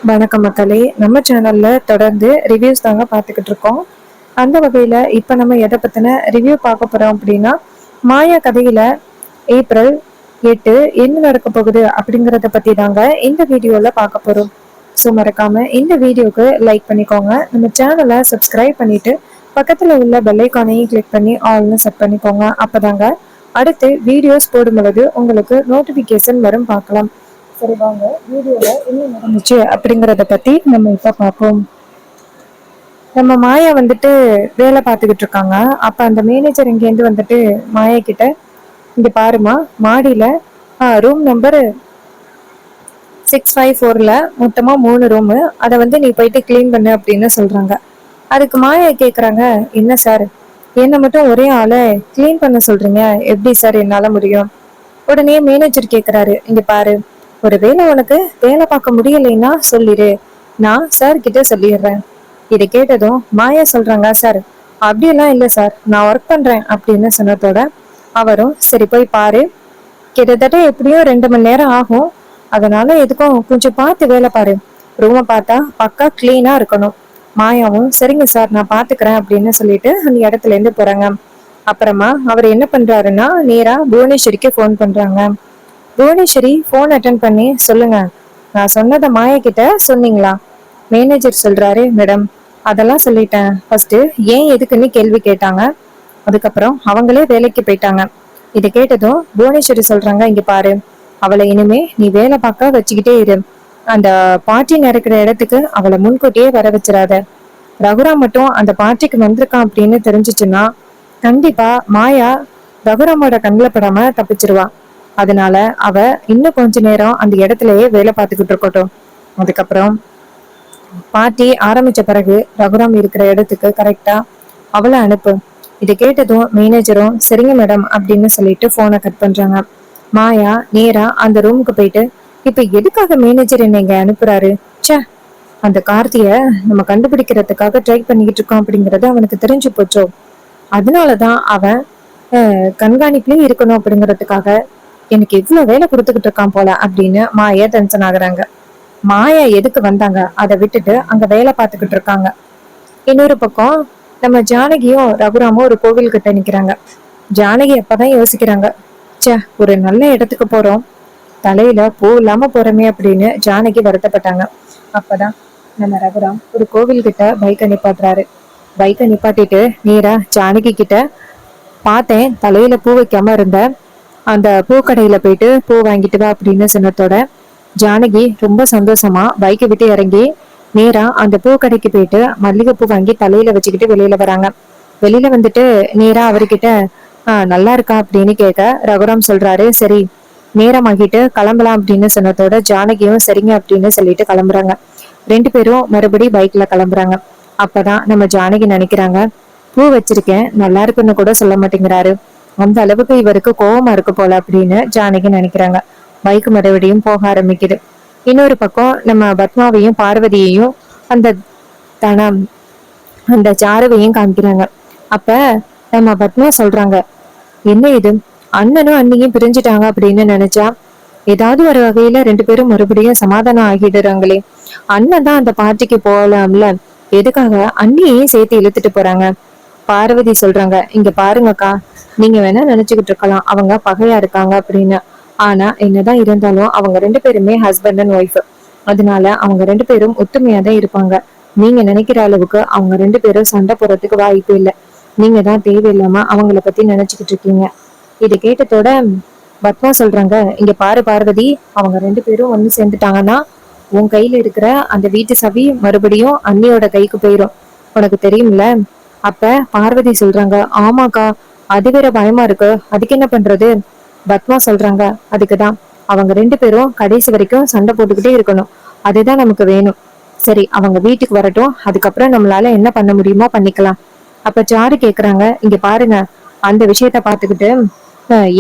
வணக்கம் மக்களே. நம்ம சேனல்ல தொடர்ந்து ரிவ்யூஸ் தாங்க பார்த்துக்கிட்டு இருக்கோம். அந்த வகையில இப்ப நம்ம எதை பத்தின ரிவ்யூ பார்க்க போறோம் அப்படின்னா, மாயா கதையில ஏப்ரல் 8 என்ன நடக்க போகுது அப்படிங்கறத பத்தி தாங்க இந்த வீடியோல பார்க்க போறோம். ஸோ மறக்காம இந்த வீடியோக்கு லைக் பண்ணிக்கோங்க, நம்ம சேனலை சப்ஸ்கிரைப் பண்ணிட்டு பக்கத்துல உள்ள பெல் ஐக்கானையும் கிளிக் பண்ணி ஆல்னு செட் பண்ணிக்கோங்க. அப்பதாங்க அடுத்து வீடியோஸ் போடும் பொழுது உங்களுக்கு நோட்டிபிகேஷன் வரும். பார்க்கலாம். சரி வாங்க வீடியோல என்ன நடந்துச்சு அப்படிங்கறத பத்தி நம்ம இப்ப பார்ப்போம். நம்ம மாயா வந்துட்டு வேலை பார்த்துக்கிட்டு இருக்காங்க. அப்ப அந்த மேனேஜர் இங்கேருந்து வந்துட்டு மாயா கிட்ட, இங்க பாருமா, மாடியில ரூம் நம்பர் 654ல மொத்தமா 3 ரூமு, அதை வந்து நீ போயிட்டு கிளீன் பண்ணு அப்படின்னு சொல்றாங்க. அதுக்கு மாயா கேக்குறாங்க, என்ன சார் என்ன மட்டும் ஒரே ஆளை கிளீன் பண்ண சொல்றீங்க, எப்படி சார் என்னால முடியும்? உடனே மேனேஜர் கேக்குறாரு, இங்க பாரு, ஒருவேளை உனக்கு வேலை பார்க்க முடியலைன்னா சொல்லிடு, நான் சார் கிட்ட சொல்லிடுறேன். இதை கேட்டதும் மாயா சொல்றாங்க, சார் அப்படியெல்லாம் இல்லை சார், நான் ஒர்க் பண்றேன் அப்படின்னு சொன்னதோட அவரும் சரி போய் பாரு, கிட்டத்தட்ட எப்படியும் 2 மணி நேரம் ஆகும், அதனால எதுக்கும் கொஞ்சம் பார்த்து வேலை பாரு, ரூமை பார்த்தா பக்கா கிளீனா இருக்கணும். மாயாவும் சரிங்க சார் நான் பாத்துக்கிறேன் அப்படின்னு சொல்லிட்டு அந்த இடத்துல இருந்து போறாங்க. அப்புறமா அவர் என்ன பண்றாருன்னா நேரா புவனேஸ்வரிக்கு ஃபோன் பண்றாங்க. புவனேஸ்வரி ஃபோன் அட்டன் பண்ணி, சொல்லுங்க, நான் சொன்னதை மாயா கிட்ட சொன்னீங்களா? மேனேஜர் சொல்றாரு, மேடம் அதெல்லாம் சொல்லிட்டேன். ஃபர்ஸ்ட் ஏன் எதுக்குன்னு கேள்வி கேட்டாங்க, அதுக்கப்புறம் அவங்களே வேலைக்கு போயிட்டாங்க. இதை கேட்டதும் புவனேஸ்வரி சொல்றாங்க, இங்க பாரு, அவளை இனிமே நீ வேலை பார்க்க வச்சுக்கிட்டே இரு, அந்த பார்ட்டி நடக்கிற இடத்துக்கு அவளை முன்கூட்டியே வர வச்சிடாத. ரகுராம் மட்டும் அந்த பார்ட்டிக்கு வந்திருக்கான் அப்படின்னு தெரிஞ்சிச்சுன்னா கண்டிப்பா மாயா ரகுராமோட கண்ணில் படாம தப்பிச்சிருவா. அதனால அவ இன்னும் கொஞ்ச நேரம் அந்த இடத்துலயே வேலை பார்த்துக்கிட்டு இருக்கட்டும். அதுக்கப்புறம் பார்ட்டி ஆரம்பிச்ச பிறகு ரகுராம் இருக்கிற இடத்துக்கு கரெக்டா அவளை அனுப்பு. இதை கேட்டதும் மேனேஜரும் சரிங்க மேடம் அப்படின்னு சொல்லிட்டு போனை கட் பண்றாங்க. மாயா நேரா அந்த ரூமுக்கு போயிட்டு, இப்ப எதுக்காக மேனேஜர் என்னை இங்க அனுப்புறாரு? ச்சே, அந்த கார்த்திய நம்ம கண்டுபிடிக்கிறதுக்காக ட்ரை பண்ணிக்கிட்டு இருக்கோம் அப்படிங்கறது அவனுக்கு தெரிஞ்சு போச்சோ, அதனாலதான் அவன் கண்காணிப்புலயும் இருக்கணும் அப்படிங்கறதுக்காக எனக்கு இவ்வளவு வேலை கொடுத்துக்கிட்டு இருக்கான் போல அப்படின்னு மாயா டென்ஷன் ஆகுறாங்க. மாயா எதுக்கு வந்தாங்க அதை விட்டுட்டு அங்க வேலை பார்த்துக்கிட்டு இருக்காங்க. இன்னொரு பக்கம் நம்ம ஜானகியும் ரகுராமும் ஒரு கோவில் கிட்ட நிக்கிறாங்க. ஜானகி அப்பதான் யோசிக்கிறாங்க, ச்சே, ஒரு நல்ல இடத்துக்கு போறோம், தலையில பூ இல்லாம போறோமே அப்படின்னு ஜானகி வருத்தப்பட்டாங்க. அப்பதான் நம்ம ரகுராம் ஒரு கோவில் கிட்ட பைக்கை நிப்பாட்டுறாரு. பைக்கை நிப்பாட்டிட்டு நேரா ஜானகி கிட்ட, பார்த்தேன் தலையில பூ வைக்காம இருந்த, அந்த பூக்கடையில போயிட்டு பூ வாங்கிட்டு வா அப்படின்னு சொன்னதோட ஜானகி ரொம்ப சந்தோஷமா பைக்கை விட்டு இறங்கி நேரா அந்த பூக்கடைக்கு போயிட்டு மல்லிகைப்பூ வாங்கி தலையில வச்சுக்கிட்டு வெளியில வராங்க. வெளியில வந்துட்டு நேரா அவர்கிட்ட, நல்லா இருக்கா அப்படின்னு கேட்க ரகுராம் சொல்றாரு, சரி நேரமாகிட்டு கிளம்பலாம் அப்படின்னு சொன்னதோட ஜானகியும் சரிங்க அப்படின்னு சொல்லிட்டு கிளம்புறாங்க. 2 பேரும் மறுபடி பைக்ல கிளம்புறாங்க. அப்பதான் நம்ம ஜானகி நினைக்கிறாங்க, பூ வச்சிருக்கேன் நல்லா இருக்குன்னு கூட சொல்ல மாட்டேங்கிறாரு, அந்த அளவுக்கு இவருக்கு கோவமா இருக்கு போல அப்படின்னு ஜானகி நினைக்கிறாங்க. பைக் மறுபடியும் போக ஆரம்பிக்குது. இன்னொரு பக்கம் நம்ம பத்மாவையும் பார்வதியையும் அந்த தனம் அந்த சாருவையும் காமிக்கிறாங்க. அப்ப நம்ம பத்மா சொல்றாங்க, என்ன இது, அண்ணனும் அண்ணியும் பிரிஞ்சுட்டாங்க அப்படின்னு நினைச்சா ஏதாவது ஒரு வகையில 2 பேரும் மறுபடியும் சமாதானம் ஆகிடுறாங்களே, அண்ணன் தான் அந்த பார்ட்டிக்கு போகலாம்ல, எதுக்காக அண்ணியையும் சேர்த்து இழுத்துட்டு போறாங்க? பார்வதி சொல்றாங்க, இங்க பாருங்கக்கா, நீங்க வேணா நினைச்சுக்கிட்டு இருக்கலாம் அவங்க பகையா இருக்காங்க அப்படின்னு, ஆனா என்னதான் இருந்தாலும் அவங்க 2 பேருமே ஹஸ்பண்ட் அண்ட் ஒய்ஃப், அதனால அவங்க 2 பேரும் ஒத்துமையா தான் இருப்பாங்க. நீங்க நினைக்கிற அளவுக்கு அவங்க 2 பேரும் சண்டை போறதுக்கு வாய்ப்பு இல்லை. நீங்க தான் தேவையில்லாம அவங்கள பத்தி நினைச்சுக்கிட்டு இருக்கீங்க. இதை கேட்டதோட பத்மா சொல்றாங்க, இங்க பாரு பார்வதி, அவங்க 2 பேரும் ஒண்ணு சேர்ந்துட்டாங்கன்னா உன் கையில இருக்கிற அந்த வீட்டு சவி மறுபடியும் அண்ணியோட கைக்கு போயிரும், உனக்கு தெரியும்ல? அப்ப பார்வதி சொல்றாங்க, ஆமாக்கா, அது வேற பயமா இருக்கு, அதுக்கு என்ன பண்றது? பத்மா சொல்றாங்க, அதுக்குதான் அவங்க 2 பேரும் கடைசி வரைக்கும் சண்டை போட்டுக்கிட்டே இருக்கணும், அதுதான் நமக்கு வேணும். சரி அவங்க வீட்டுக்கு வரட்டும், அதுக்கப்புறம் நம்மளால என்ன பண்ண முடியுமோ பண்ணிக்கலாம். அப்ப சாரு கேக்குறாங்க, இங்க பாருங்க, அந்த விஷயத்த பாத்துக்கிட்டு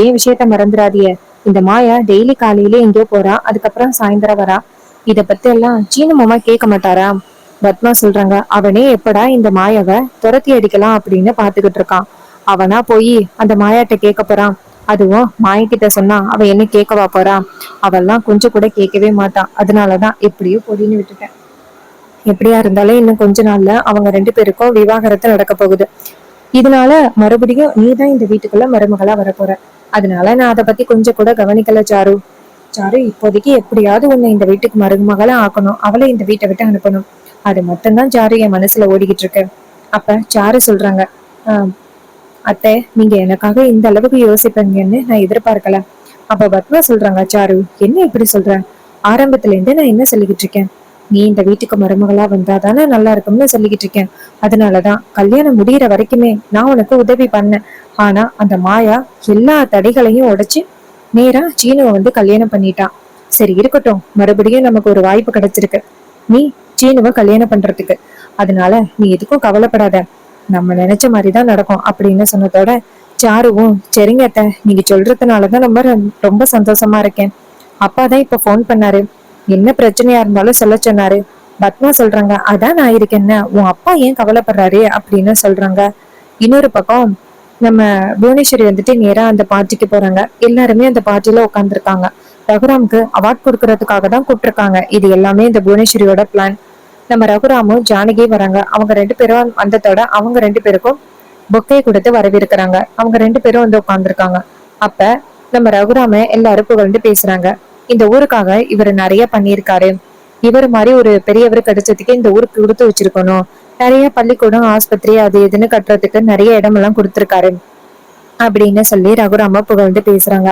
ஏன் விஷயத்த மறந்துடாதிய, இந்த மாயா டெய்லி காலையில எங்கேயோ போறா, அதுக்கப்புறம் சாயந்தரம் வரா, இத பத்தி எல்லாம் சீனு மாமா கேட்க மாட்டாரா? பத்மா சொல்றாங்க, அவனே எப்படா இந்த மாயாவை துரத்தி அடிக்கலாம் அப்படின்னு பாத்துக்கிட்டு இருக்கான், அவனா போய் அந்த மாயாட்ட கேட்க போறான், அதுவும் மாயக்கிட்ட சொன்னா அவ என்ன கேட்கவா போறா? அவெல்லாம் கொஞ்சம் கூட கேட்கவே மாட்டான். அதனாலதான் எப்படியோ பொடின்னு விட்டுட்டேன். எப்படியா இருந்தாலும் இன்னும் கொஞ்ச நாள்ல அவங்க 2 பேருக்கும் விவாகரத்து நடக்க போகுது. இதனால மறுபடியும் நீதான் இந்த வீட்டுக்குள்ள மருமகளா வரப்போற. அதனால நான் அதை பத்தி கொஞ்சம் கூட கவனிக்கல சாரு. சாரு, இப்போதைக்கு எப்படியாவது உன்னை இந்த வீட்டுக்கு மருமகளா ஆக்கணும், அவளை இந்த வீட்டை விட்டு அனுப்பணும். அது மட்டும்தான் சாரு என் மனசுல ஓடிக்கிட்டு இருக்கு. அப்ப சாரு சொல்றாங்க, ஆஹ் அத்தை, நீங்க எனக்காக இந்த அளவுக்கு யோசிப்பீங்கன்னு நான் எதிர்பார்க்கல. அப்ப பத்மா சொல்றாங்க, சாரு என்ன இப்படி சொல்ற? ஆரம்பத்துல இருந்து நான் என்ன சொல்லிக்கிட்டு இருக்கேன்? நீ இந்த வீட்டுக்கு மருமகளா வந்தாதானே நல்லா இருக்கும்னு சொல்லிக்கிட்டு இருக்கேன். அதனாலதான் கல்யாணம் முடியிற வரைக்குமே நான் உனக்கு உதவி பண்ணேன். ஆனா அந்த மாயா எல்லா தடைகளையும் உடைச்சு நேரா சீனுவை வந்து கல்யாணம் பண்ணிட்டான். சரி இருக்கட்டும், மறுபடியும் நமக்கு ஒரு வாய்ப்பு கிடைச்சிருக்கு நீ சீனுவை கல்யாணம் பண்றதுக்கு. அதனால நீ எதுக்கும் கவலைப்படாத, நம்ம நினைச்ச மாதிரிதான் நடக்கும் அப்படின்னு சொன்னதோட சாருவும், சரிங்க அத்தை, நீங்க சொல்றதுனாலதான் ரொம்ப சந்தோஷமா இருக்கேன். அப்பாதான் இப்ப போன் பண்ணாரு, என்ன பிரச்சனையா இருந்தாலும் சொல்ல சொன்னாரு. பத்மா சொல்றாங்க, அதான் நான் இருக்கேன்னு, உன் அப்பா ஏன் கவலைப்படுறாரு அப்படின்னு சொல்றாங்க. இன்னொரு பக்கம் நம்ம புவனேஸ்வரி வந்துட்டு நேரா அந்த பார்ட்டிக்கு போறாங்க. எல்லாருமே அந்த பார்ட்டில உட்காந்துருக்காங்க. ரகுராமுக்கு அவார்ட் கொடுக்கறதுக்காக தான் கூப்பிட்டுருக்காங்க. இது எல்லாமே இந்த புவனேஸ்வரியோட பிளான். நம்ம ரகுராமும் ஜானகியும் வராங்க. அவங்க 2 பேரும் வந்ததோட அவங்க 2 பேருக்கும் பொக்கே கொடுத்து வரவேற்கிறாங்க. அவங்க 2 பேரும் வந்து உட்காந்துருக்காங்க. அப்ப நம்ம ரகுராம எல்லாரும் புகழ்ந்து பேசுறாங்க. இந்த ஊருக்காக இவர் நிறைய பண்ணியிருக்காரு. இவர் மாதிரி ஒரு பெரியவர் கிடைச்சதுக்கு இந்த ஊருக்கு கொடுத்து வச்சிருக்கணும். நிறைய பள்ளிக்கூடம், ஆஸ்பத்திரி, அது இதுன்னு கட்டுறதுக்கு நிறைய இடமெல்லாம் கொடுத்திருக்காரு அப்படின்னு சொல்லி ரகுராம புகழ்ந்து பேசுறாங்க.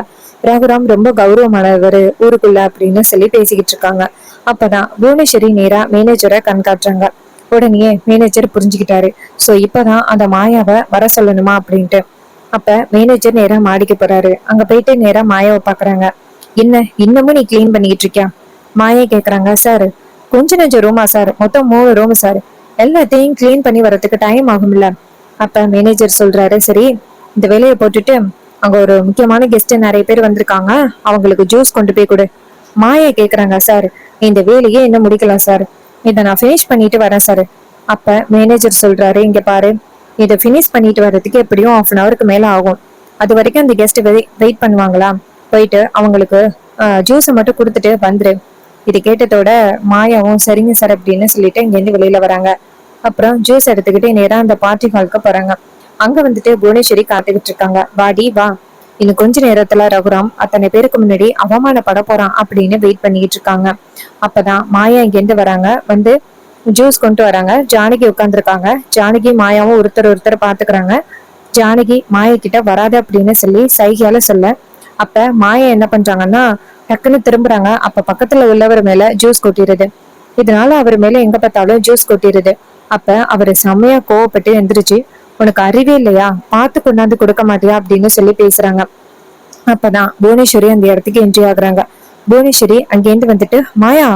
ரகுராம் ரொம்ப கௌரவமானவர் ஊருக்குள்ள அப்படின்னு சொல்லி பேசிக்கிட்டு இருக்காங்க. அப்பதான் புவனேஸ்வரி நேரா மேனேஜரை கண்காட்டுறாங்க. உடனே மேனேஜர் புரிஞ்சுக்கிட்டாரு. சோ இப்பதான் அந்த மாயாவை வர சொல்லணுமா அப்படின்ட்டு. அப்ப மேனேஜர் நேரா மாடிக்கு போறாரு. அங்க போயிட்டு நேரா மாயாவை பாக்குறாங்க. என்ன இன்னமும் நீ கிளீன் பண்ணிக்கிட்டு இருக்கியா? மாயா கேக்குறாங்க. சார், கொஞ்ச நெஞ்ச ரூமா சார், மொத்தம் 3 ரூம் சார், எல்லாத்தையும் கிளீன் பண்ணி வரதுக்கு டைம் ஆகும்ல. அப்ப மேனேஜர் சொல்றாரு, சரி இந்த வேலையை போட்டுட்டு அங்க ஒரு முக்கியமான கெஸ்ட் நிறைய பேர் வந்திருக்காங்க, அவங்களுக்கு ஜூஸ் கொண்டு போய் கொடு. மாயா கேக்குறாங்க, சார் இந்த வேலையே என்ன முடிக்கலாம் சார், இதை நான் பினிஷ் பண்ணிட்டு வரேன் சார். அப்ப மேனேஜர் சொல்றாரு, இங்க பாரு, இதை பினிஷ் பண்ணிட்டு வர்றதுக்கு எப்படியும் 1/2 hour மேல ஆகும். அது வரைக்கும் அந்த கெஸ்ட் வெயிட் பண்ணுவாங்களா? போயிட்டு அவங்களுக்கு ஜூஸை மட்டும் கொடுத்துட்டு வந்துரு. இது கேட்டதோட மாயாவும் சரிங்க சார் அப்படின்னு சொல்லிட்டு இங்க இருந்து வெளியில வராங்க. அப்புறம் ஜூஸ் எடுத்துக்கிட்டு நேரா அந்த பார்ட்டி ஹாலுக்கு போறாங்க. அங்க வந்துட்டு புவனேஸ்வரி காத்துக்கிட்டு இருக்காங்க. வாடி வா, இன்னும் கொஞ்ச நேரத்துல ரகுராம் அத்தனை பேருக்கு முன்னாடி அவமானப்பட போறான் அப்படின்னு வெயிட் பண்ணிட்டு இருக்காங்க. அப்பதான் மாயா இங்க இருந்து வராங்க. வந்து ஜூஸ் கொண்டு வராங்க. ஜானகி உட்காந்துருக்காங்க. ஜானகி மாயாவும் ஒருத்தர் பாத்துக்கிறாங்க. ஜானகி மாயா கிட்ட வராது அப்படின்னு சொல்லி சைகையால சொல்ல, அப்ப மாயா என்ன பண்றாங்கன்னா டக்குன்னு திரும்புறாங்க. அப்ப பக்கத்துல உள்ளவர் மேல ஜூஸ் கொட்டிடுது. இதனால அவர் மேல எங்க பார்த்தாலும் ஜூஸ் கொட்டிடுது. அப்ப அவரு செம்மையா கோவப்பட்டு எந்திரிச்சு, உனக்கு அறிவே இல்லையா, பார்த்து கொண்டாந்து கொடுக்க மாட்டியா அப்படின்னு சொல்லி பேசுறாங்க. அப்பதான் புவனேஸ்வரி அந்த இடத்துக்கு என்ட்ரி ஆகுறாங்க. புவனேஸ்வரி அங்கேருந்து வந்துட்டு, மாயா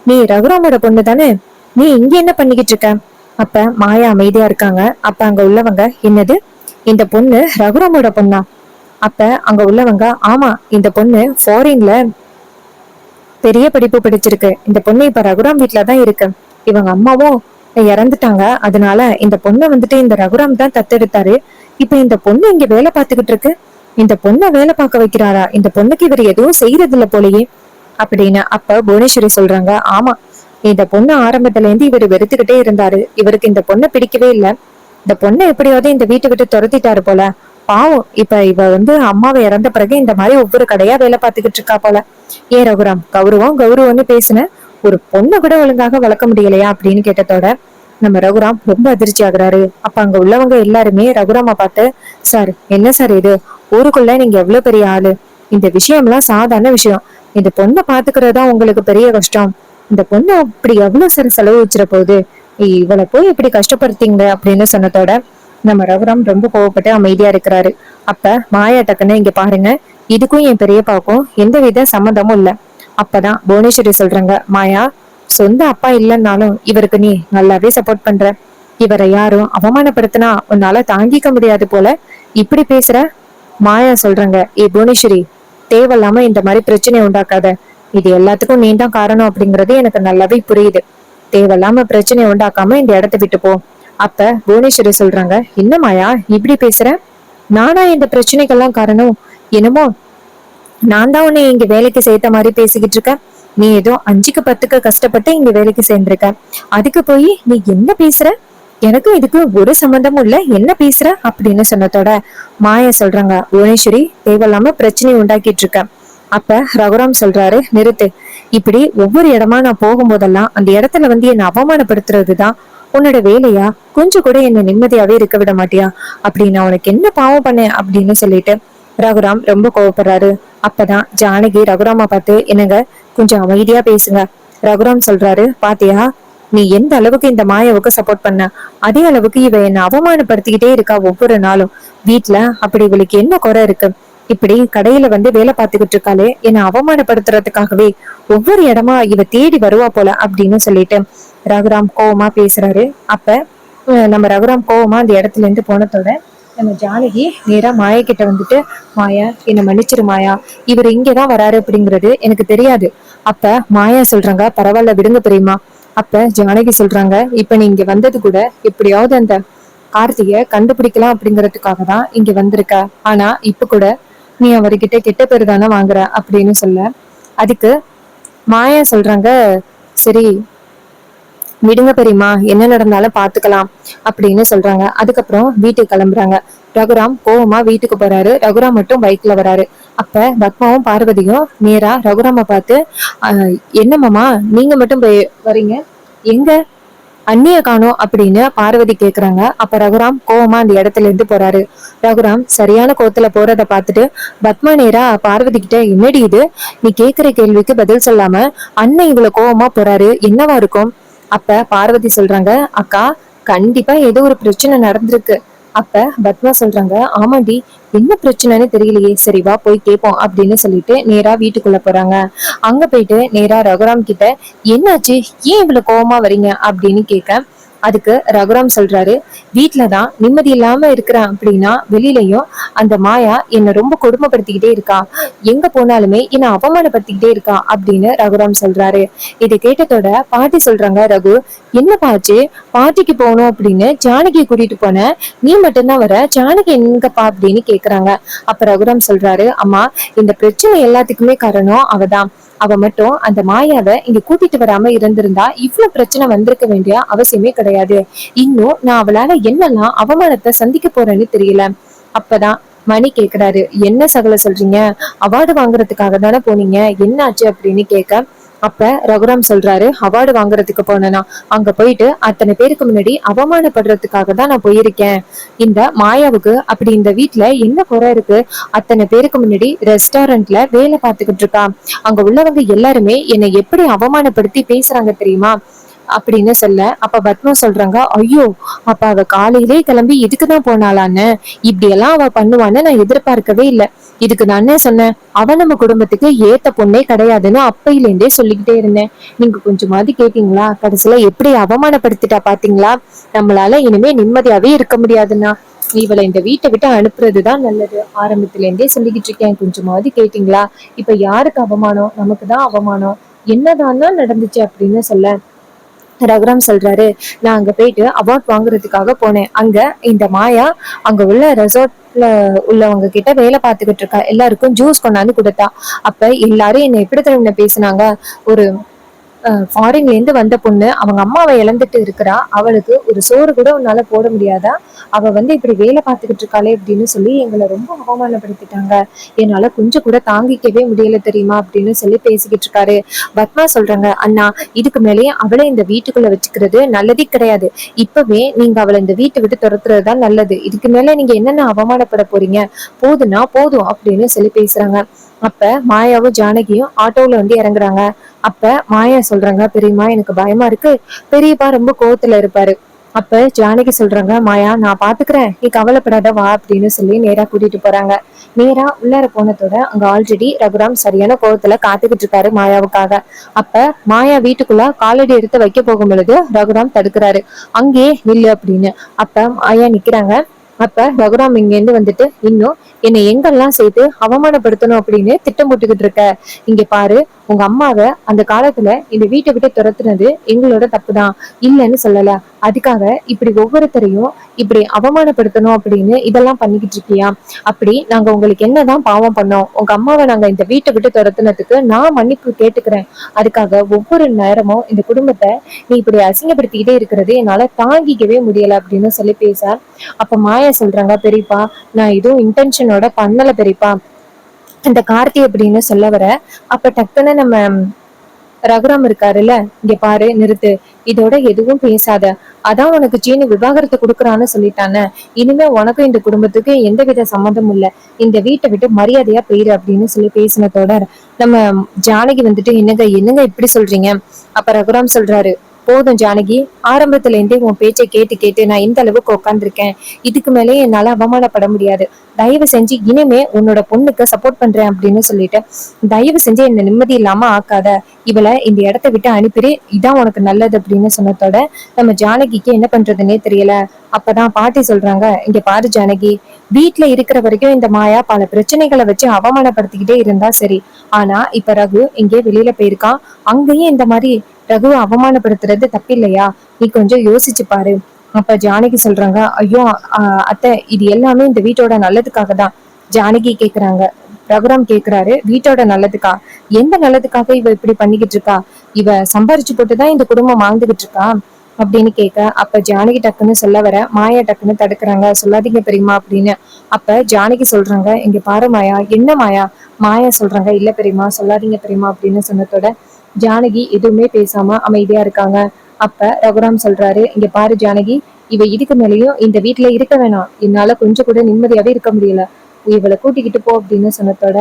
நீ ரகுராமோட பொண்ணு தானே, நீ இங்க என்ன பண்ணிக்கிட்டு இருக்க? அப்ப மாயா அமைதியா இருக்காங்க. அப்ப அங்க உள்ளவங்க, என்னது இந்த பொண்ணு ரகுராமோட பொண்ணா? அப்ப அங்க உள்ளவங்க, ஆமா இந்த பொண்ணு ஃபாரின்ல பெரிய படிப்பு படிச்சிருக்கு. இந்த பொண்ணு இப்ப ரகுராம் வீட்டுலதான் இருக்கு. இவங்க அம்மாவும் இறந்துட்டாங்க. அதனால இந்த பொண்ணை வந்துட்டு இந்த ரகுராம் தான் தத்தெடுத்தாரு. இப்ப இந்த பொண்ணு இங்க வேலை பார்த்துக்கிட்டு இருக்கு. இந்த பொண்ணை வேலை பார்க்க வைக்கிறாரா? இந்த பொண்ணுக்கு இவர் எதுவும் செய்யறது இல்ல போலயே அப்படின்னு. அப்ப புவனேஸ்வரி சொல்றாங்க, ஆமா இந்த பொண்ணு ஆரம்பத்துல இருந்து இவர் வெறுத்துக்கிட்டே இருந்தாரு. இவருக்கு இந்த பொண்ணை பிடிக்கவே இல்லை. இந்த பொண்ணை எப்படியாவது இந்த வீட்டை விட்டு துரத்திட்டாரு போல. பாவம், இப்ப இவ வந்து அம்மாவை இறந்த பிறகு இந்த மாதிரி ஒவ்வொரு கடையா வேலை பார்த்துக்கிட்டு இருக்கா போல. ஏ ரகுராம், கௌரவம்னு பேசுன, ஒரு பொண்ணை கூட ஒழுங்காக வளர்க்க முடியலையா அப்படின்னு கேட்டதோட நம்ம ரகுராம் ரொம்ப அதிர்ச்சி ஆகுறாரு. அப்ப அங்க உள்ளவங்க எல்லாருமே ரகுராம பார்த்து, சார் என்ன சார் இது, ஊருக்குள்ள நீங்க எவ்வளவு பெரிய ஆளு, இந்த விஷயம்லாம் சாதாரண விஷயம், இந்த பொண்ணை பாத்துக்கிறதா உங்களுக்கு பெரிய கஷ்டம், இந்த பொண்ணு அப்படி எவ்வளவு சார் செலவு வச்சிட போகுது, இவளை போய் இப்படி கஷ்டப்படுத்தீங்க அப்படின்னு சொன்னதோட நம்ம ரகுராம் ரொம்ப கோவப்பட்டு அமைதியா இருக்கிறாரு. அப்ப மாயா டக்குன்னு, இங்க பாருங்க, இதுக்கும் என் பெரியப்பாவுக்கும் எந்த வித சம்மந்தமும் இல்ல. அப்பதான் புவனேஸ்வரி சொல்றாங்க, மாயா சொந்த அப்பா இல்லைன்னாலும் இவருக்கு நீ நல்லாவே சப்போர்ட் பண்ற. இவரை யாரும் அவமானப்படுத்தினா உன்னால தாங்கிக்க முடியாது போல இப்படி பேசுற. மாயா சொல்றாங்க, ஏ புவனேஸ்வரி, தேவையில்லாம இந்த மாதிரி பிரச்சனை உண்டாக்காத. இது எல்லாத்துக்கும் நீ தான் காரணம் அப்படிங்கறது எனக்கு நல்லாவே புரியுது. தேவையில்லாம பிரச்சனை உண்டாக்காம இந்த இடத்த விட்டு போ. அப்ப புவனேஸ்வரி சொல்றாங்க, என்ன மாயா இப்படி பேசுற? நானா இந்த பிரச்சனைக்கெல்லாம் காரணம்? என்னமோ நான் தான் உன்னை இங்க வேலைக்கு சேர்த்த மாதிரி பேசிக்கிட்டு இருக்கேன். நீ ஏதோ 5க்கு 10க்கு கஷ்டப்பட்டு இங்க வேலைக்கு சேர்ந்திருக்க. அதுக்கு போய் நீ என்ன பேசுற? எனக்கும் இதுக்கு ஒரு சம்பந்தமும் இல்ல, என்ன பேசுற அப்படின்னு சொன்னதோட மாயா சொல்றாங்க, புவனேஸ்வரி தேவையில்லாம பிரச்சனை உண்டாக்கிட்டு இருக்க. அப்ப ரகுராம் சொல்றாரு, நிறுத்து. இப்படி ஒவ்வொரு இடமா நான் போகும்போதெல்லாம் அந்த இடத்துல வந்து என்னை அவமானப்படுத்துறதுதான் உன்னோட வேலையா? கொஞ்சம் கூட என்ன நிம்மதியாவே இருக்க விட மாட்டியா? அப்படி நான் உனக்கு என்ன பாவம் பண்ணேன் அப்படின்னு சொல்லிட்டு ரகுராம் ரொம்ப கோவப்படுறாரு. அப்பதான் ஜானகி ரகுராமா பார்த்து, என்னங்க கொஞ்சம் அமைதியா பேசுங்க. ரகுராம் சொல்றாரு, பாத்தியா நீ எந்த அளவுக்கு இந்த மாயாவுக்கு சப்போர்ட் பண்ண, அதே அளவுக்கு இவ என்ன அவமானப்படுத்திக்கிட்டே இருக்கா ஒவ்வொரு நாளும். வீட்டுல அப்படி இவளுக்கு என்ன குறை இருக்கு? இப்படி கடையில வந்து வேலை பார்த்துக்கிட்டு இருக்காளே, என்னை அவமானப்படுத்துறதுக்காகவே ஒவ்வொரு இடமா இவ தேடி வருவா போல அப்படின்னு சொல்லிட்டு ரகுராம் கோவமா பேசுறாரு. அப்ப நம்ம ரகுராம் கோவமா அந்த இடத்துல இருந்து போனதோட நம்ம ஜானகி நேரா மாயா கிட்ட வந்துட்டு, மாயா என்ன மன்னிச்சிரு மாயா, இவர் இங்கதான் வராரு அப்படிங்கிறது எனக்கு தெரியாது. அப்ப மாயா சொல்றாங்க, பரவாயில்ல விடுங்க பெரியமா. அப்ப ஜானகி சொல்றாங்க, இப்ப நீ இங்க வந்தது கூட எப்படியாவது அந்த கார்த்திகை கண்டுபிடிக்கலாம் அப்படிங்கறதுக்காக தான் இங்க வந்திருக்க. ஆனா இப்ப கூட நீ அவர்கிட்ட கெட்ட பேரு தானே வாங்குற அப்படின்னு சொல்ல, அதுக்கு மாயா சொல்றாங்க, சரி விடுங்க பெரியமா, என்ன நடந்தாலும் பாத்துக்கலாம் அப்படின்னு சொல்றாங்க. அதுக்கப்புறம் வீட்டுக்கு கிளம்புறாங்க. ரகுராம் கோவமா வீட்டுக்கு போறாரு. ரகுராம் மட்டும் பைக்ல வராரு. அப்ப பத்மாவும் பார்வதியும் நேரா ரகுராம பார்த்து, என்ன மாமா நீங்க மட்டும் வரீங்க, எங்க அண்ணிய காணோம் அப்படின்னு பார்வதி கேக்குறாங்க. அப்ப ரகுராம் கோவமா அந்த இடத்துல இருந்து போறாரு. ரகுராம் சரியான கோத்துல போறத பார்த்துட்டு பத்மா நேரா பார்வதி கிட்ட, என்னடி இது, நீ கேக்குற கேள்விக்கு பதில் சொல்லாம அண்ணன் இவ்வளவு கோவமா போறாரு, என்னவா இருக்கும்? அப்ப பார்வதி சொல்றாங்க, அக்கா கண்டிப்பா ஏதோ ஒரு பிரச்சனை நடந்திருக்கு. அப்ப பத்மா சொல்றாங்க, ஆமாண்டி என்ன பிரச்சனைன்னு தெரியலையே, சரி வா போய் கேட்போம் அப்படின்னு சொல்லிட்டு நேரா வீட்டுக்குள்ள போறாங்க. அங்க போயிட்டு நேரா ரகுராம் கிட்ட, என்னாச்சு, ஏன் இவ்வளவு கோவமா வரீங்க அப்படின்னு கேட்க, அதுக்கு ரகுராம் சொல்றாரு, வீட்டுலதான் நிம்மதி இல்லாம இருக்கிறேன் அப்படின்னா வெளியிலயும் அந்த மாயா என்ன ரொம்ப கொடுமைப்படுத்திக்கிட்டே இருக்கா, எங்க போனாலுமே என்ன அவமானப்படுத்திக்கிட்டே இருக்கா அப்படின்னு ரகுராம் சொல்றாரு. இதை கேட்டதோட பாட்டி சொல்றாங்க, ரகு என்ன பாச்சு, பாட்டிக்கு போகணும் அப்படின்னு ஜானகியை கூட்டிட்டு போன, நீ மட்டும்தான் வர, ஜானகி எங்கப்பா அப்படின்னு கேக்குறாங்க. அப்ப ரகுராம் சொல்றாரு, அம்மா இந்த பிரச்சனை எல்லாத்துக்குமே காரணம் அவதான். அவ மட்டும் அந்த மாயாவை இங்க கூட்டிட்டு வராம இருந்திருந்தா இவ்வளவு பிரச்சனை வந்திருக்க வேண்டிய அவசியமே கிடையாது. இன்னும் நான் அவளால என்னெல்லாம் அவமானத்தை சந்திக்க போறேன்னு தெரியல. அப்பதான் மணி கேக்குறாரு, என்ன சகல சொல்றீங்க, அவார்டு வாங்குறதுக்காக தானே போனீங்க, என்னாச்சு அப்படின்னு கேட்க, அப்ப ரகுராம் சொல்றாரு, அவார்டு வாங்குறதுக்கு போனேனா, அங்க போயிட்டு அத்தனை பேருக்கு முன்னாடி அவமானப்படுறதுக்காக தான் நான் போயிருக்கேன். இந்த மாயாவுக்கு அப்படி இந்த வீட்டுல என்ன குறை இருக்கு? அத்தனை பேருக்கு முன்னாடி ரெஸ்டாரண்ட்ல வேலை பார்த்துக்கிட்டு இருக்கா, அங்க உள்ளவங்க எல்லாருமே என்னை எப்படி அவமானப்படுத்தி பேசுறாங்க தெரியுமா அப்படின்னு சொல்ல, அப்ப பத்மா சொல்றாங்க, ஐயோ அப்ப அவ காலையிலே கிளம்பி இதுக்குதான் போனாளான்னு, இப்படி எல்லாம் அவ பண்ணுவான்னு நான் எதிர்பார்க்கவே இல்லை. இதுக்கு நான் என்ன சொன்னேன், அவ நம்ம குடும்பத்துக்கு ஏத்த பொண்ணே கிடையாதுன்னு அப்பையில இருந்தே சொல்லிக்கிட்டே இருந்தேன். நீங்க கொஞ்சமாவது கேட்டீங்களா? கடைசியில எப்படி அவமானப்படுத்திட்டா பாத்தீங்களா? நம்மளால இனிமே நிம்மதியாவே இருக்க முடியாதுன்னா இவளை இந்த வீட்டை விட்டு அனுப்புறதுதான் நல்லது. ஆரம்பத்துல இருந்தே சொல்லிக்கிட்டு இருக்கேன், கொஞ்சமாவது கேட்டீங்களா? இப்ப யாருக்கு அவமானம்? நமக்குதான் அவமானம். என்னதான் நடந்துச்சு அப்படின்னு சொல்ல, ரகுராம் சொல்றாரு, நான் அங்க போயிட்டு அவார்ட் வாங்குறதுக்காக போனேன். அங்க இந்த மாயா அங்க உள்ள ரெசார்ட்ல உள்ளவங்க கிட்ட வேலை பார்த்துக்கிட்டு இருக்கா, எல்லாருக்கும் ஜூஸ் கொண்டாந்து கொடுத்தா. அப்ப எல்லாரும் என்ன எப்படி தெரியுமா பேசினாங்க, ஒரு ஃபாரின்ல இருந்து வந்த பொண்ணு அவங்க அம்மாவை இழந்துட்டு இருக்கிறா, அவளுக்கு ஒரு சோறு கூட உன்னால போட முடியாதா, அவ வந்து இப்படி வேலை பார்த்துக்கிட்டு இருக்காளே அப்படின்னு சொல்லி எங்களை ரொம்ப அவமானப்படுத்திட்டாங்க. என்னால கொஞ்சம் கூட தாங்கிக்கவே முடியல தெரியுமா அப்படின்னு சொல்லி பேசிக்கிட்டு இருக்காரு. பத்மா சொல்றாங்க, அண்ணா இதுக்கு மேலேயே அவளை இந்த வீட்டுக்குள்ள வச்சுக்கிறது நல்லதே கிடையாது. இப்பவே நீங்க அவளை இந்த வீட்டை விட்டு துரத்துறதுதான் நல்லது. இதுக்கு மேல நீங்க என்னென்ன அவமானப்பட போறீங்க, போதுன்னா போதும் அப்படின்னு சொல்லி பேசுறாங்க. அப்ப மாயாவும் ஜானகியும் ஆட்டோல வந்து இறங்குறாங்க. அப்ப மாயா சொல்றாங்க, பெரியம்மா எனக்கு பயமா இருக்கு. பெரியப்பா ரொம்ப கோவத்துல இருப்பாரு. அப்ப ஜானகி சொல்றாங்க, மாயா நான் பாத்துக்கிறேன், நீ கவலைப்படாத வா அப்படின்னு சொல்லி நேரா கூட்டிட்டு போறாங்க. நேரா உள்ளார போனதோட அங்க ஆல்ரெடி ரகுராம் சரியான கோவத்துல காத்துக்கிட்டு இருக்காரு மாயாவுக்காக. அப்ப மாயா வீட்டுக்குள்ள காலடி எடுத்து வைக்க போகும் பொழுது ரகுராம் தடுக்கிறாரு, அங்கே நில்லு அப்படின்னு. அப்ப மாயா நிக்கிறாங்க. அப்ப ரகுராம் இங்க இருந்து வந்துட்டு இன்னும் என்னை எங்கெல்லாம் சேர்த்து அவமானப்படுத்தணும் அப்படின்னு திட்டம் போட்டுக்கிட்டு இருக்க. இங்க பாரு, உங்க அம்மாவை அந்த காலத்துல இந்த வீட்டை விட்டு துரத்துனது எங்களோட தப்புதான், இல்லைன்னு சொல்லல. அதுக்காக இப்படி ஒவ்வொருத்தரையும் இப்படி அவமானப்படுத்தணும் அப்படின்னு இதெல்லாம் பண்ணிக்கிட்டு இருக்கியா? அப்படி நாங்க உங்களுக்கு என்னதான் பாவம் பண்ணோம்? உங்க அம்மாவை நாங்க இந்த வீட்டை விட்டு துரத்துனதுக்கு நான் மன்னிப்பு கேட்டுக்கிறேன். அதுக்காக ஒவ்வொரு நேரமும் இந்த குடும்பத்தை நீ இப்படி அசிங்கப்படுத்திக்கிட்டே இருக்கிறது என்னால தாங்கிக்கவே முடியல அப்படின்னு சொல்லி பேச, அப்ப மாயா சொல்றாங்க, பெரியப்பா நான் எதுவும் இன்டென்ஷனோட பண்ணல பெரியப்பா, இந்த கார்த்தி அப்படின்னு சொல்ல வர. அப்ப டக்குன்னு நம்ம ரகுராம் இருக்காருல்ல, இங்க பாரு நிறுத்து, இதோட எதுவும் பேசாத. அதான் உனக்கு சீனி விவாகரத்து கொடுக்குறான்னு சொல்லிட்டானே, இனிமே உனக்கும் இந்த குடும்பத்துக்கு எந்தவித சம்மந்தமும் இல்ல, இந்த வீட்டை விட்டு மரியாதையா போயிரு அப்படின்னு சொல்லி பேசினதோட நம்ம ஜானகி வந்துட்டு என்னங்க என்னங்க இப்படி சொல்றீங்க? அப்ப ரகுராம் சொல்றாரு, போதும் ஜானகி, ஆரம்பத்துல இருந்தே உன் பேச்சை கேட்டு கேட்டு நான் இந்த அளவுக்கு உட்காந்துருக்கேன். இதுக்கு மேலே என்னால அவமானப்பட முடியாது. தயவு செஞ்சு இனிமே உன்னோட பொண்ணுக்கு சப்போர்ட் பண்றேன் அப்படின்னு சொல்லிட்டு தயவு செஞ்சு என்ன நிம்மதி இல்லாம ஆக்காத. இவளை இந்த இடத்த விட்டு அனுப்பிடு, இதான் உனக்கு நல்லது அப்படின்னு சொன்னதோட நம்ம ஜானகிக்கு என்ன பண்றதுன்னே தெரியல. அப்பதான் பாட்டி சொல்றாங்க, இங்க பாரு ஜானகி, வீட்டுல இருக்கிற வரைக்கும் இந்த மாயா பல பிரச்சனைகளை வச்சு அவமானப்படுத்திக்கிட்டே இருந்தா சரி. ஆனா இப்ப ரகு இங்கே வெளியில போயிருக்கான், அங்கேயும் இந்த மாதிரி ரகுவை அவமானப்படுத்துறது தப்பில்லையா? நீ கொஞ்சம் யோசிச்சு பாரு. அப்ப ஜானகி சொல்றாங்க, ஐயோ அத்தை, இது எல்லாமே இந்த வீட்டோட நல்லதுக்காக தான். ஜானகி கேக்குறாங்க, ரகுராம் கேக்குறாரு, வீட்டோட நல்லதுக்கா? எந்த நல்லதுக்காக இவ இப்படி பண்ணிக்கிட்டு இருக்கா? இவ சம்பாரிச்சு போட்டுதான் இந்த குடும்பம் வாழ்ந்துகிட்டு இருக்கா அப்படின்னு கேட்க, அப்ப ஜானகி டக்குன்னு சொல்ல வர மாயா டக்குன்னு தடுக்கிறாங்க, சொல்லாதீங்க பெரியமா அப்படின்னு. அப்ப ஜானகி சொல்றாங்க, இங்க பாரு மாயா. என்ன மாயா? மாயா சொல்றாங்க, இல்ல பெரியமா, சொல்லாதீங்க பெரியமா அப்படின்னு சொன்னதோட ஜானகி எதுவுமே பேசாம அமைதியா இருக்காங்க. அப்ப ரகுராம் சொல்றாரு, இங்க பாரு ஜானகி, இவ இதுக்கு மேலேயும் இந்த வீட்டுல இருக்க வேணாம், என்னால கொஞ்சம் கூட நிம்மதியாவே இருக்க முடியல, இவளை கூட்டிக்கிட்டு போ அப்படின்னு சொன்னதோட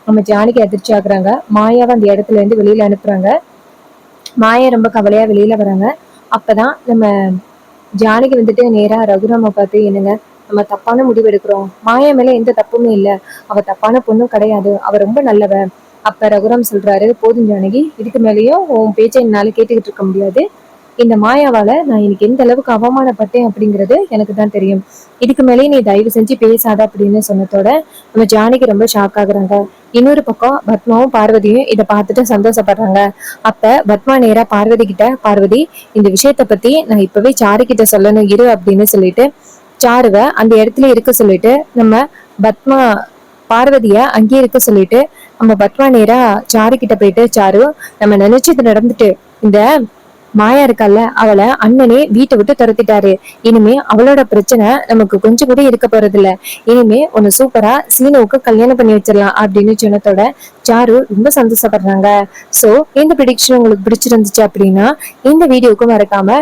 நம்ம ஜானகி அதிர்ச்சி ஆகுறாங்க. மாயாவை அந்த இடத்துல இருந்து வெளியில அனுப்புறாங்க. மாயா ரொம்ப கவலையா வெளியில வராங்க. அப்பதான் நம்ம ஜானகி வந்துட்டு நேரா ரகுராம பார்த்து, என்னங்க நம்ம தப்பான முடிவு எடுக்கிறோம், மாயா மேல எந்த தப்புமே இல்ல, அவ தப்பான பொண்ணும் கிடையாது, அவ ரொம்ப நல்லவ. அப்ப ரகுராம் சொல்றாரு, போதும் ஜானகி, இதுக்கு மேலேயும் உன் பேச்சை என்னால கேட்டுக்கிட்டு இருக்க முடியாது. இந்த மாயாவால நான் இன்னைக்கு எந்த அளவுக்கு அவமானப்பட்டேன் அப்படிங்கிறது எனக்கு தான் தெரியும். இதுக்கு மேலேயே நீ தயவு செஞ்சு பேசாத அப்படின்னு சொன்னதோட நம்ம ஜானகி ரொம்ப ஷாக் ஆகுறாங்க. இன்னொரு பக்கம் பத்மாவும் பார்வதியும் இதை பார்த்துட்டு சந்தோஷப்படுறாங்க. அப்ப பத்மா நேரா பார்வதி கிட்ட, பார்வதி, இந்த விஷயத்த பத்தி நான் இப்பவே சாரு கிட்ட சொல்லணும் இரு அப்படின்னு சொல்லிட்டு சாருவ அந்த இடத்துல இருக்க சொல்லிட்டு நம்ம பத்மா பார்வதிய அங்கேயே இருக்க சொல்லிட்டு நம்ம பத்மா நேரா சாரு கிட்ட போயிட்டு, சாரு, நம்ம நினைச்சது நடந்துட்டு, இந்த மாயா இருக்கால, அவளை அண்ணனே வீட்டை விட்டு துரத்திட்டாரு, இனிமே அவளோட பிரச்சனை நமக்கு கொஞ்சம் கூட இருக்க போறது இல்ல, இனிமே உன்னை சூப்பரா சீனுவுக்கு கல்யாணம் பண்ணி வச்சிடலாம் அப்படின்னு சொன்னதோட சாரு ரொம்ப சந்தோஷப்படுறாங்க. சோ இந்த ப்ரிடிக்ஷன் உங்களுக்கு பிடிச்சிருந்துச்சு அப்படின்னா இந்த வீடியோக்கு மறக்காம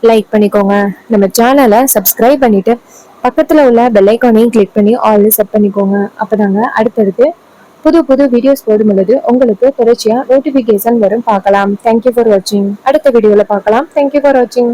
லைக் பண்ணிக்கோங்க, நம்ம சேனலை சப்ஸ்கிரைப் பண்ணிட்டு பக்கத்துல உள்ள பெல் ஐக்கானையும் கிளிக் பண்ணி ஆல் செட் பண்ணிக்கோங்க. அப்பதாங்க அடுத்தடுத்து புது புது வீடியோஸ் போடும் பொழுது உங்களுக்கு தொடர்ச்சியா நோட்டிபிகேஷன் வரும், பார்க்கலாம். தேங்க்யூ ஃபார் வாட்சிங். அடுத்த வீடியோல பார்க்கலாம். தேங்க்யூ ஃபார் வாட்சிங்.